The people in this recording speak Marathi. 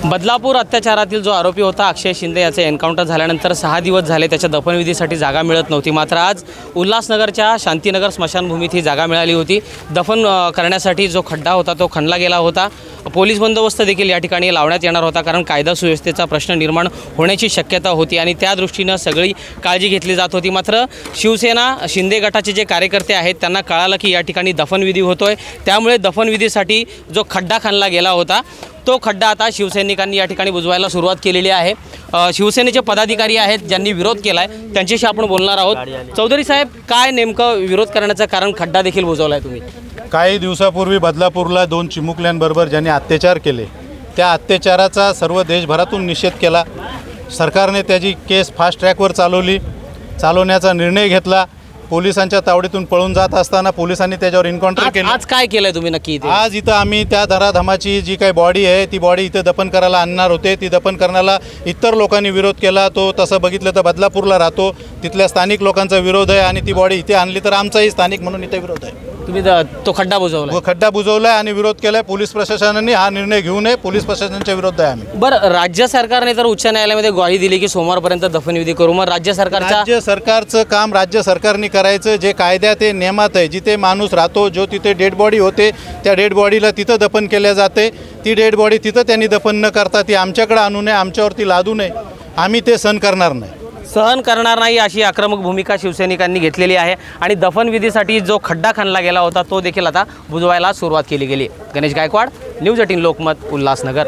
बदलापूर अत्याचारातील जो आरोपी होता अक्षय शिंदे याचे एन्काउंटर झाल्यानंतर 6 दिवस झाले त्याच्या दफनविधीसाठी जागा मिळत नव्हती। मात्र आज उल्हासनगरच्या शांतीनगर स्मशानभूमीत ही जागा मिळाली होती। दफन करण्यासाठी जो खड्डा होता तो खणला गेला होता। पोलीस बंदोबस्त देखील या ठिकाणी लावण्यात येणार होता, कारण कायदा सुव्यवस्थेचा प्रश्न निर्माण होण्याची शक्यता होती आणि त्या दृष्टीने सगळी काळजी घेतली जात होती। मात्र शिवसेना शिंदे गटाचे जे कार्यकर्ते आहेत त्यांना कळालं की या ठिकाणी दफनविधी होतोय, त्यामुळे दफनविधीसाठी जो खड्डा खणला गेला होता तो खड्डा आता शिवसैनिकांनी या ठिकाणी बुजवायला सुरुवात केलेली आहे। शिवसेनेचे पदाधिकारी आहेत ज्यांनी विरोध केलाय, त्यांच्याशी आपण बोलणार आहोत। चौधरी साहेब, काय नेमकं विरोध करण्याचं कारण खड्डा देखील बुजवलाय तुम्ही? काही दिवसापूर्वी बदलापूरला 2 चिमुकल्यांबरोबर ज्यांनी अत्याचार केले त्या अत्याचाराचा सर्व देशभरातून निषेध केला। सरकारने त्याची केस फास्ट ट्रॅकवर चालवण्याचा निर्णय घेतला। पोलिसांच्या तावडीतून पळून जात असताना पोलिसांनी त्याच्यावर एन्काउंटर केलं। आज काय केलंय तुम्ही नक्की इथे? आज इथं आम्ही त्या धराधमाची जी काही बॉडी आहे ती बॉडी इथं दफन करायला आणणार होते। ती दफन करण्याला इतर लोकांनी विरोध केला। तो तसं बघितलं तर बदलापूरला राहतो, तिथल्या स्थानिक लोकांचा विरोध आहे आणि ती बॉडी इथे आणली तर आमचाही स्थानिक म्हणून इथे विरोध आहे। तुम्ही तो खड्डा बुजवला? खड्डा बुजवलाय आणि विरोध केलाय। पोलीस प्रशासनाने हा निर्णय घेऊ नये, पोलीस प्रशासनाच्या विरोध आहे आम्ही। बरं, राज्य सरकारने तर उच्च न्यायालयामध्ये ग्वाही दिली की सोमवारपर्यंत दफनविधी करू, मग राज्य सरकारचं काम राज्य सरकारने करायचं। जे कायद्यात आहे, नियमात आहे, जिथे माणूस राहतो, जो तिथे डेड बॉडी होते त्या डेड बॉडीला तिथं दफन केल्या जाते। ती डेड बॉडी तिथं त्यांनी दफन न करता ती आमच्याकडे आणू नये, आमच्यावरती लादू नये, आम्ही ते सहन करणार नाही अशी आक्रमक भूमिका शिवसैनिकांनी घेतलेली आहे आणि दफनविधीसाठी जो खड्डा खणला गेला होता तो देखील आता बुजवायला सुरुवात केली गेली। गणेश गायकवाड, न्यूज 18 लोकमत, उल्हासनगर।